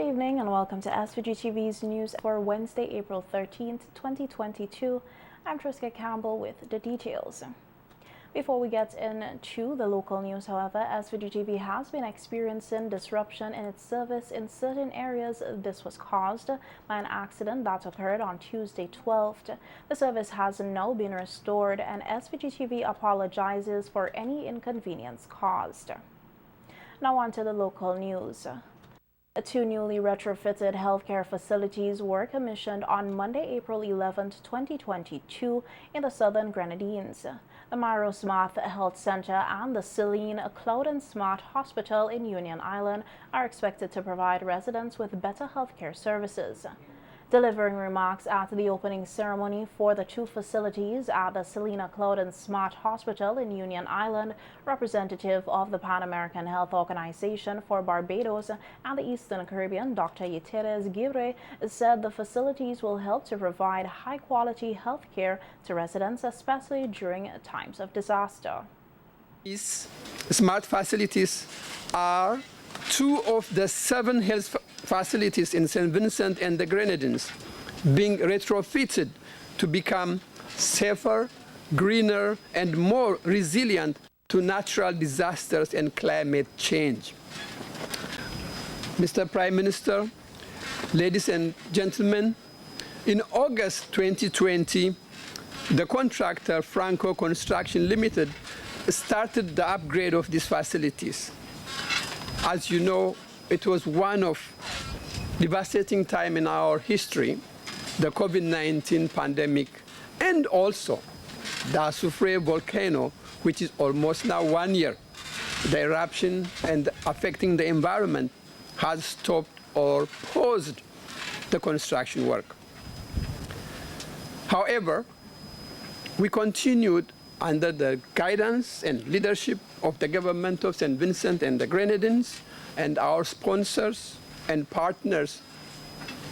Good evening and welcome to SVG-TV's news for Wednesday, April 13th, 2022. I'm Triska Campbell with the details. Before we get into the local news, however, SVG-TV has been experiencing disruption in its service in certain areas. This was caused by an accident that occurred on Tuesday 12th. The service has now been restored and SVG-TV apologizes for any inconvenience caused. Now on to the local news. Two newly retrofitted healthcare facilities were commissioned on Monday, April 11, 2022 in the Southern Grenadines. The Myro Smart Health Center and the Celine Clouden Smart Hospital in Union Island are expected to provide residents with better healthcare services. Delivering remarks at the opening ceremony for the two facilities at the Selina Clouden Smart Hospital in Union Island, representative of the Pan American Health Organization for Barbados and the Eastern Caribbean, Dr. Yeteres Givre, said the facilities will help to provide high-quality health care to residents, especially during times of disaster. These smart facilities are two of the 7 health facilities in St. Vincent and the Grenadines being retrofitted to become safer, greener, and more resilient to natural disasters and climate change. Mr. Prime Minister, ladies and gentlemen, in August 2020, the contractor Franco Construction Limited started the upgrade of these facilities. As you know, it was one of devastating time in our history, the COVID-19 pandemic, and also the Azufre volcano, which is almost now 1 year. The eruption and affecting the environment has stopped or paused the construction work. However, we continued under the guidance and leadership of the government of St. Vincent and the Grenadines and our sponsors and partners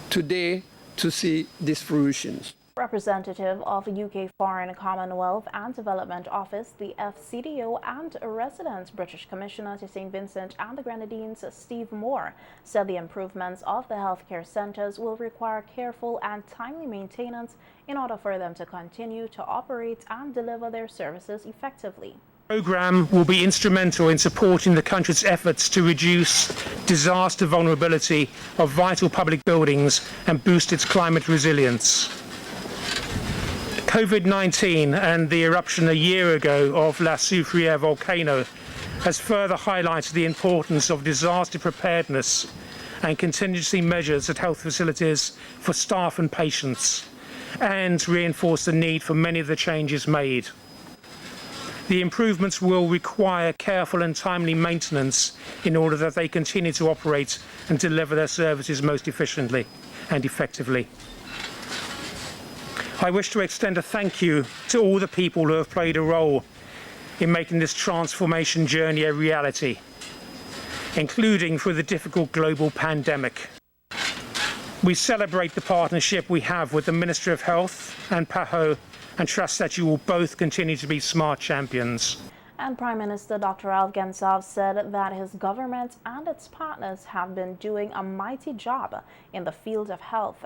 today to see these fruitions. Representative of UK Foreign, Commonwealth and Development Office, the FCDO, and resident British Commissioner to St. Vincent and the Grenadines, Steve Moore, said the improvements of the healthcare centres will require careful and timely maintenance in order for them to continue to operate and deliver their services effectively. The programme will be instrumental in supporting the country's efforts to reduce disaster vulnerability of vital public buildings and boost its climate resilience. COVID-19 and the eruption a year ago of La Soufrière volcano has further highlighted the importance of disaster preparedness and contingency measures at health facilities for staff and patients, and reinforced the need for many of the changes made. The improvements will require careful and timely maintenance in order that they continue to operate and deliver their services most efficiently and effectively. I wish to extend a thank you to all the people who have played a role in making this transformation journey a reality, including through the difficult global pandemic. We celebrate the partnership we have with the Ministry of Health and PAHO and trust that you will both continue to be smart champions. And Prime Minister Dr. Alf Gansav said that his government and its partners have been doing a mighty job in the field of health.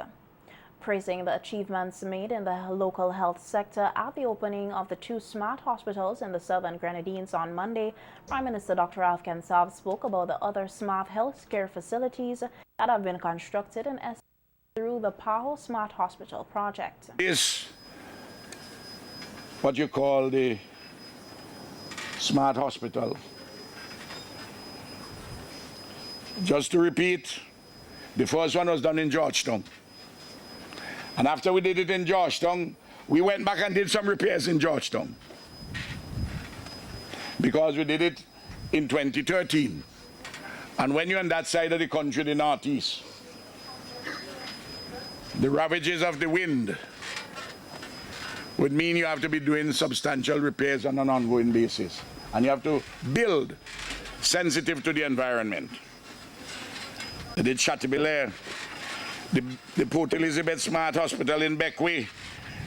Praising the achievements made in the local health sector at the opening of the two smart hospitals in the Southern Grenadines on Monday, Prime Minister Dr. Alf Gansav spoke about the other smart healthcare facilities that have been constructed in SVG through the PAHO Smart Hospital project. Is what you call the smart hospital. Just to repeat, the first one was done in Georgetown. And after we did it in Georgetown, we went back and did some repairs in Georgetown. Because we did it in 2013. And when you're on that side of the country, the northeast, the ravages of the wind would mean you have to be doing substantial repairs on an ongoing basis. And you have to build sensitive to the environment. They did Chateaubriand, the Port Elizabeth Smart Hospital in Beckway,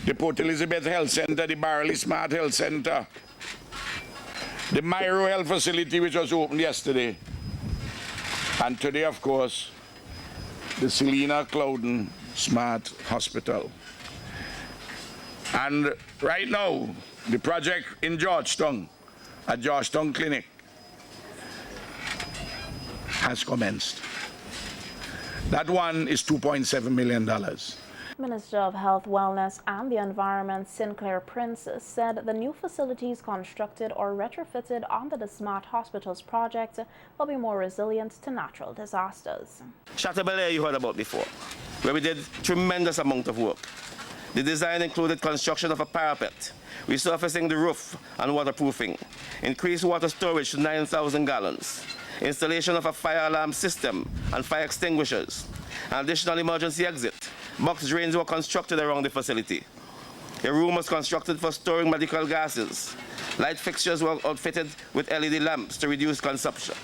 the Port Elizabeth Health Center, the Barley Smart Health Center, the Myro Health Facility, which was opened yesterday. And today, of course, the Selena Clouden Smart Hospital. And right now, the project in Georgetown, at Georgetown Clinic, has commenced. That one is $2.7 million. Minister of Health, Wellness and the Environment, Sinclair Prince, said the new facilities constructed or retrofitted under the Smart Hospitals project will be more resilient to natural disasters. Chateaubelair you heard about before, where we did tremendous amount of work. The design included construction of a parapet, resurfacing the roof and waterproofing, increased water storage to 9,000 gallons, installation of a fire alarm system and fire extinguishers, an additional emergency exit. Box drains were constructed around the facility. A room was constructed for storing medical gases. Light fixtures were outfitted with LED lamps to reduce consumption.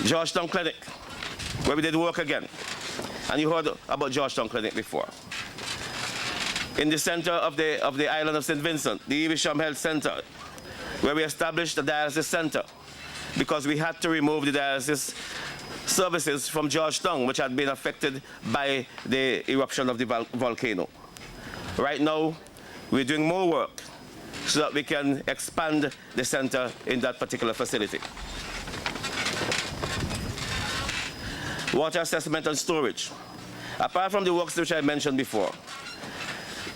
Georgetown Clinic, where we did work again. And you heard about Georgetown Clinic before. In the center of the island of St. Vincent, the Evesham Health Center, where we established a dialysis center because we had to remove the dialysis services from Georgetown, which had been affected by the eruption of the volcano. Right now, we're doing more work so that we can expand the center in that particular facility. Water assessment and storage. Apart from the works which I mentioned before,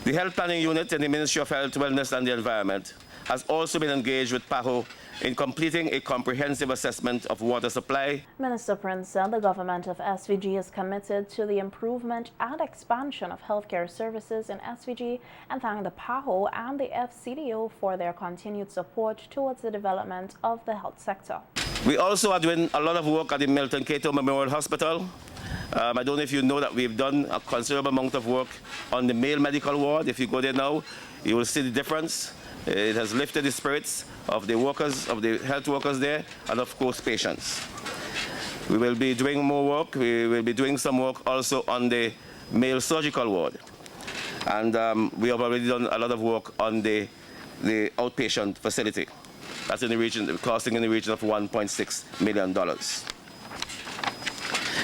the Health Planning Unit in the Ministry of Health, Wellness and the Environment has also been engaged with PAHO in completing a comprehensive assessment of water supply. Minister Prince said the government of SVG is committed to the improvement and expansion of healthcare services in SVG and thanked the PAHO and the FCDO for their continued support towards the development of the health sector. We also are doing a lot of work at the Milton Cato Memorial Hospital. I don't know if you know that we've done a considerable amount of work on the male medical ward. If you go there now, you will see the difference. It has lifted the spirits of the workers, of the health workers there, and of course patients. We will be doing more work. We will be doing some work also on the male surgical ward. And we have already done a lot of work on the outpatient facility. That's in the region, costing in the region of $1.6 million.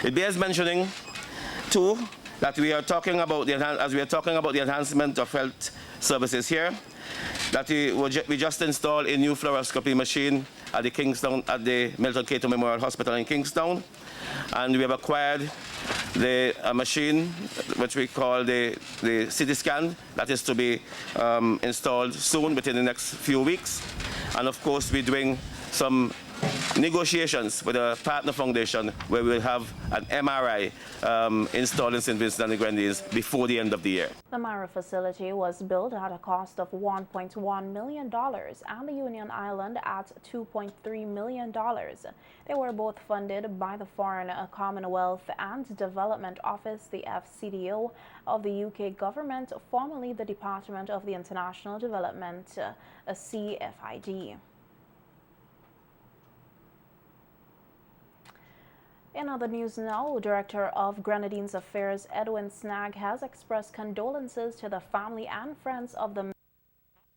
It bears mentioning, too, that we are talking about as we are talking about the enhancement of health services here, that we just installed a new fluoroscopy machine at the Milton Cato Memorial Hospital in Kingstown, and we have acquired a machine which we call the CT scan that is to be installed soon, within the next few weeks. And of course, we're doing some negotiations with a partner foundation where we will have an MRI installed in St. Vincent and the Grenadines before the end of the year. The Myra facility was built at a cost of $1.1 million and the Union Island at $2.3 million. They were both funded by the Foreign Commonwealth and Development Office, the FCDO, of the UK government, formerly the Department of the International Development, CFID. In other news now, Director of Grenadines Affairs Edwin Snag has expressed condolences to the family and friends of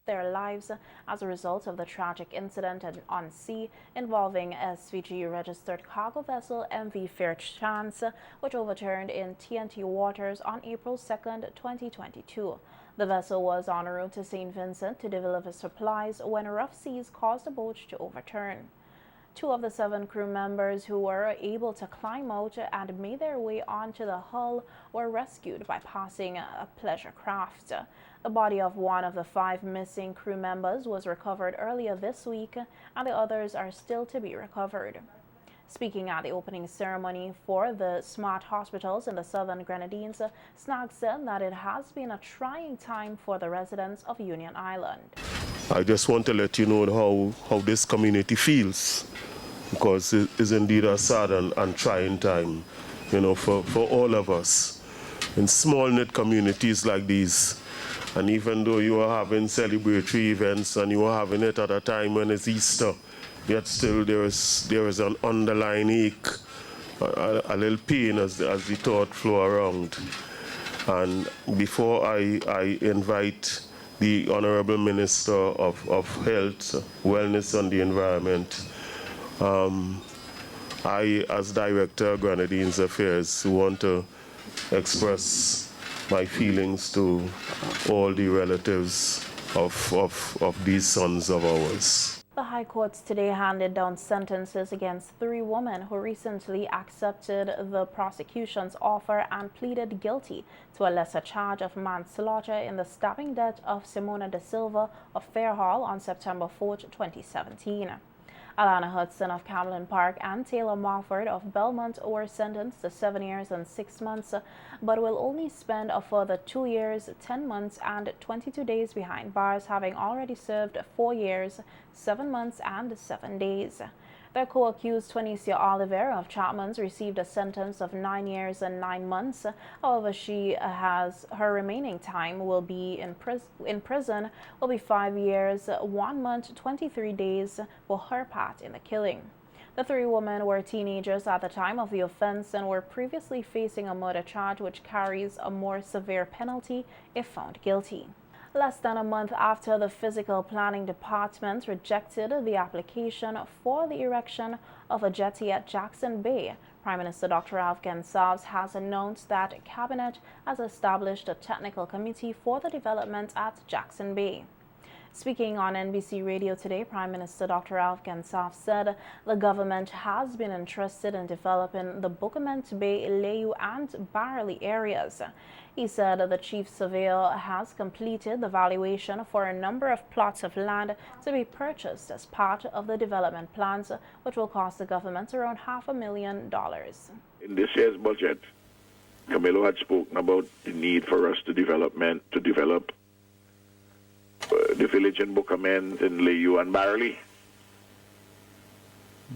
their lives as a result of the tragic incident on sea involving SVG-registered cargo vessel MV Fairchance, which overturned in TNT waters on April 2nd, 2022. The vessel was en route to St. Vincent to deliver supplies when rough seas caused the boat to overturn. 2 of the 7 crew members who were able to climb out and made their way onto the hull were rescued by passing a pleasure craft. The body of one of the 5 missing crew members was recovered earlier this week, and the others are still to be recovered. Speaking at the opening ceremony for the Smart Hospitals in the Southern Grenadines, Snag said that it has been a trying time for the residents of Union Island. I just want to let you know how this community feels, because it is indeed a sad and trying time, you know, for all of us. In small-knit communities like these, and even though you are having celebratory events and you are having it at a time when it's Easter, yet still there is an underlying ache, a little pain as the thought flow around. And before I invite the Honorable Minister of Health, Wellness and the Environment, I, as Director of Grenadines Affairs, want to express my feelings to all the relatives of these sons of ours. The High Courts today handed down sentences against 3 women who recently accepted the prosecution's offer and pleaded guilty to a lesser charge of manslaughter in the stabbing death of Simona Da Silva of Fairhall on September 4, 2017. Alana Hudson of Camden Park and Taylor Mofford of Belmont were sentenced to 7 years and 6 months, but will only spend a further 2 years, 10 months and 22 days behind bars, having already served 4 years, 7 months and 7 days. Their co-accused Twenicia Oliver of Chapman's received a sentence of 9 years and 9 months. However, her remaining time will be in prison will be 5 years, 1 month, 23 days for her part in the killing. The 3 women were teenagers at the time of the offense and were previously facing a murder charge which carries a more severe penalty if found guilty. Less than a month after the Physical Planning Department rejected the application for the erection of a jetty at Jackson Bay, Prime Minister Dr. Afghan Savs has announced that Cabinet has established a technical committee for the development at Jackson Bay. Speaking on NBC Radio today, Prime Minister Dr. Afghan Savs said the government has been interested in developing the Bukament Bay, Layu and Barley areas. He said the chief surveyor has completed the valuation for a number of plots of land to be purchased as part of the development plans, which will cost the government around $500,000. In this year's budget, Camilo had spoken about the need for us to develop the village in Bukament, in Layu and Barley,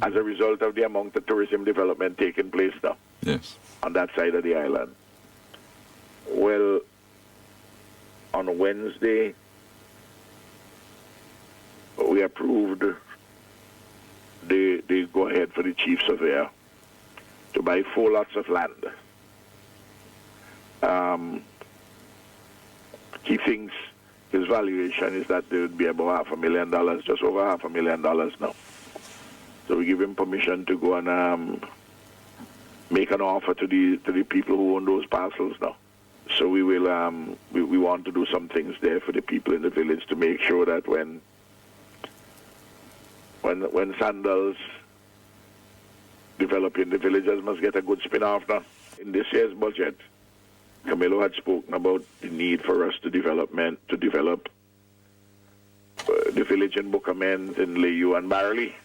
as a result of the amount of tourism development taking place now. Yes. On that side of the island. Well, on Wednesday, we approved the go-ahead for the chief surveyor to buy 4 lots of land. He thinks his valuation is that there would be about $500,000, just over $500,000 now. So we give him permission to go and make an offer to the people who own those parcels now. So we will we want to do some things there for the people in the village to make sure that when Sandals developing, the villagers must get a good spin-off now. In this year's budget, Camilo had spoken about the need for us to develop the village in Bukament, in Layu and Barley,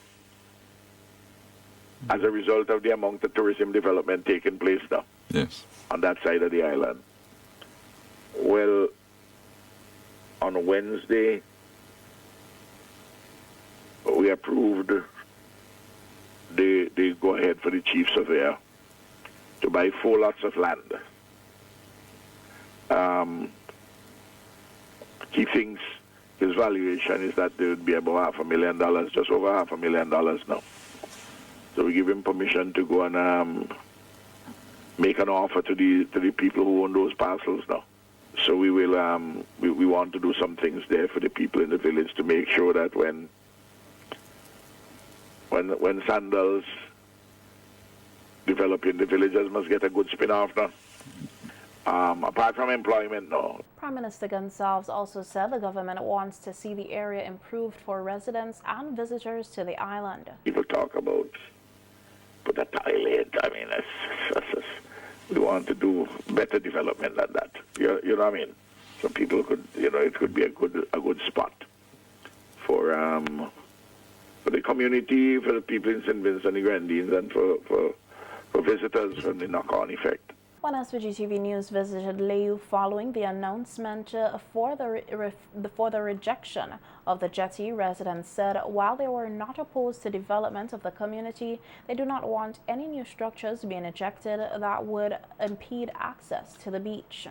as a result of the amount of tourism development taking place now. Yes. On that side of the island. Well, on Wednesday, we approved the go-ahead for the chief surveyor to buy 4 lots of land. He thinks his valuation is that there would be about $500,000, just over $500,000 now. So we give him permission to go and make an offer to the people who own those parcels now. So we will we want to do some things there for the people in the village to make sure that when Sandals developing, the villagers must get a good spin-off now. Apart from employment, no. Prime Minister Gonsalves also said the government wants to see the area improved for residents and visitors to the island. People talk about put a toilet. I mean, we want to do better development than that. You know what I mean? So people could, it could be a good spot for the community, for the people in St. Vincent and the Grenadines, and for visitors from the knock-on effect. When SVG-TV News visited Layu following the announcement for the rejection of the jetty, residents said while they were not opposed to development of the community, they do not want any new structures being erected that would impede access to the beach.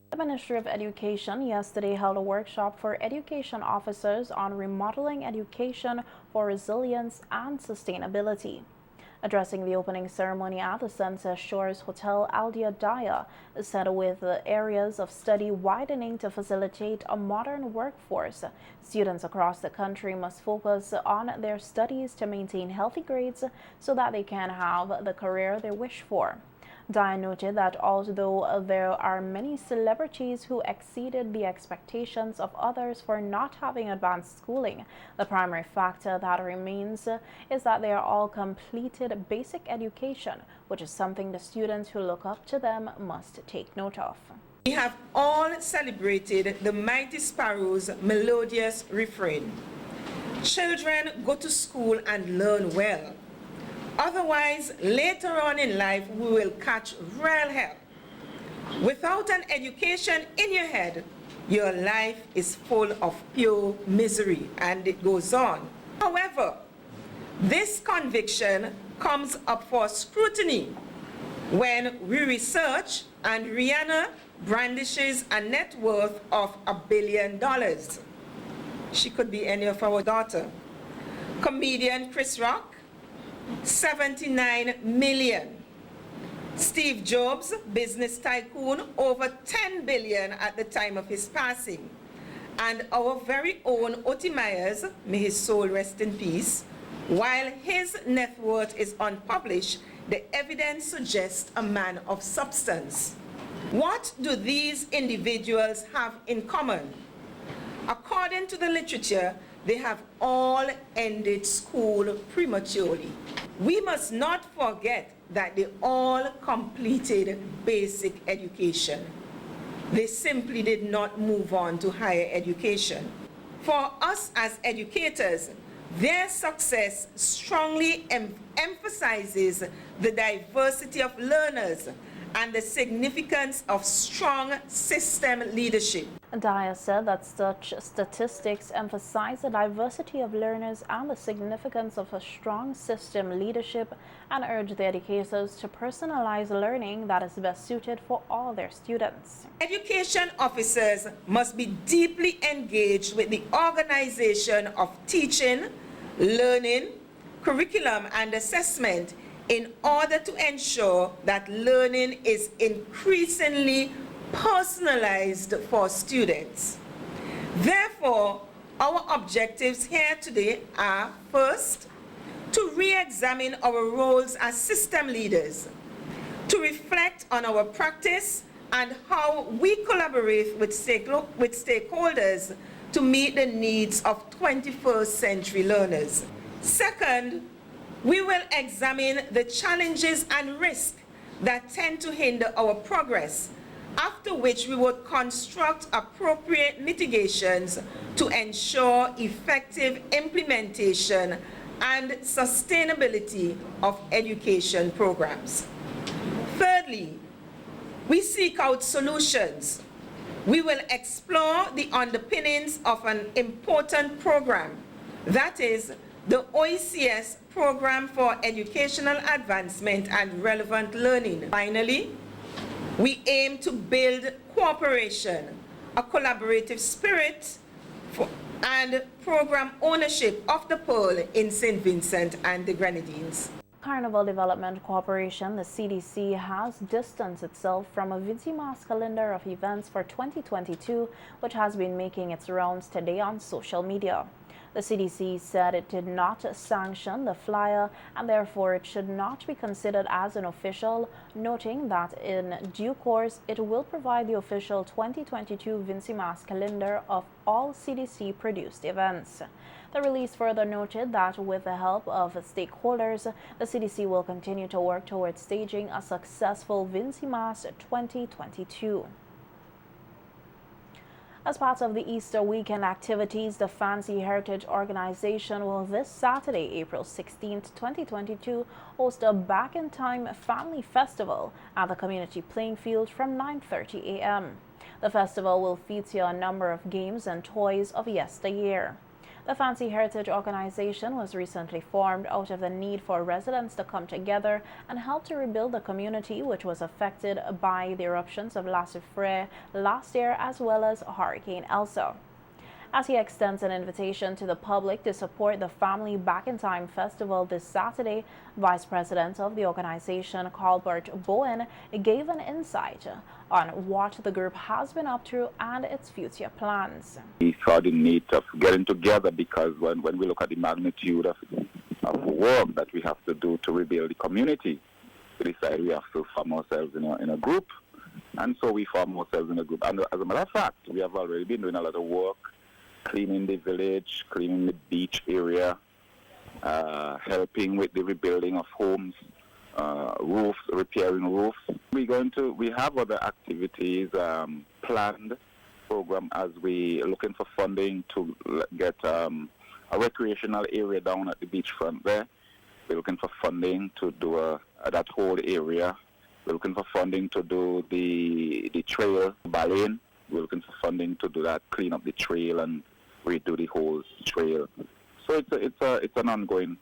The Ministry of Education yesterday held a workshop for education officers on remodeling education for resilience and sustainability. Addressing the opening ceremony at the Sunset Shores Hotel, Aldia Daya said with the areas of study widening to facilitate a modern workforce, students across the country must focus on their studies to maintain healthy grades so that they can have the career they wish for. Daya noted that although there are many celebrities who exceeded the expectations of others for not having advanced schooling, the primary factor that remains is that they are all completed basic education, which is something the students who look up to them must take note of. We have all celebrated the Mighty Sparrow's melodious refrain. Children go to school and learn well. Otherwise, later on in life, we will catch real hell. Without an education in your head, your life is full of pure misery, and it goes on. However, this conviction comes up for scrutiny when we research and Rihanna brandishes a net worth of $1 billion. She could be any of our daughter. Comedian Chris Rock, 79 million. Steve Jobs, business tycoon, over 10 billion at the time of his passing. And our very own Oti Myers, may his soul rest in peace, while his net worth is unpublished, the evidence suggests a man of substance. What do these individuals have in common? According to the literature, they have all ended school prematurely. We must not forget that they all completed basic education. They simply did not move on to higher education. For us as educators, their success strongly emphasizes the diversity of learners and the significance of strong system leadership. Daya said that such statistics emphasize the diversity of learners and the significance of a strong system leadership, and urged the educators to personalize learning that is best suited for all their students. Education officers must be deeply engaged with the organization of teaching, learning, curriculum, and assessment in order to ensure that learning is increasingly personalized for students. Therefore, our objectives here today are, first, to re-examine our roles as system leaders, to reflect on our practice and how we collaborate with stakeholders to meet the needs of 21st century learners. Second, we will examine the challenges and risks that tend to hinder our progress, after which we would construct appropriate mitigations to ensure effective implementation and sustainability of education programs. Thirdly, we seek out solutions. We will explore the underpinnings of an important program, that is, the OECS Program for Educational Advancement and Relevant Learning. Finally, we aim to build cooperation, a collaborative spirit, and program ownership of the Pearl in St. Vincent and the Grenadines. Carnival Development Corporation, the CDC, has distanced itself from a VincyMass calendar of events for 2022, which has been making its rounds today on social media. The CDC said it did not sanction the flyer and therefore it should not be considered as an official, noting that in due course it will provide the official 2022 VincyMass calendar of all CDC-produced events. The release further noted that with the help of stakeholders, the CDC will continue to work towards staging a successful VincyMass 2022. As part of the Easter weekend activities, the Fancy Heritage Organization will this Saturday, April 16, 2022, host a Back in Time Family Festival at the community playing field from 9:30 a.m. The festival will feature a number of games and toys of yesteryear. The Fancy Heritage Organization was recently formed out of the need for residents to come together and help to rebuild the community, which was affected by the eruptions of La Soufrière last year as well as Hurricane Elsa. As he extends an invitation to the public to support the Family Back in Time Festival this Saturday, Vice President of the organization, Colbert Bowen, gave an insight on what the group has been up to and its future plans. We saw the need of getting together because when we look at the magnitude of work that we have to do to rebuild the community, we decided we have to form ourselves in a group. And so we form ourselves in a group. And as a matter of fact, we have already been doing a lot of work, cleaning the village, cleaning the beach area, helping with the rebuilding of homes, roofs, repairing roofs. We have other activities planned, program as we looking for funding to get a recreational area down at the beachfront there. We're looking for funding to do that whole area. We're looking for funding to do the trail, Baleine. We're looking for funding to do that, clean up the trail and redo the whole trail. So it's an ongoing.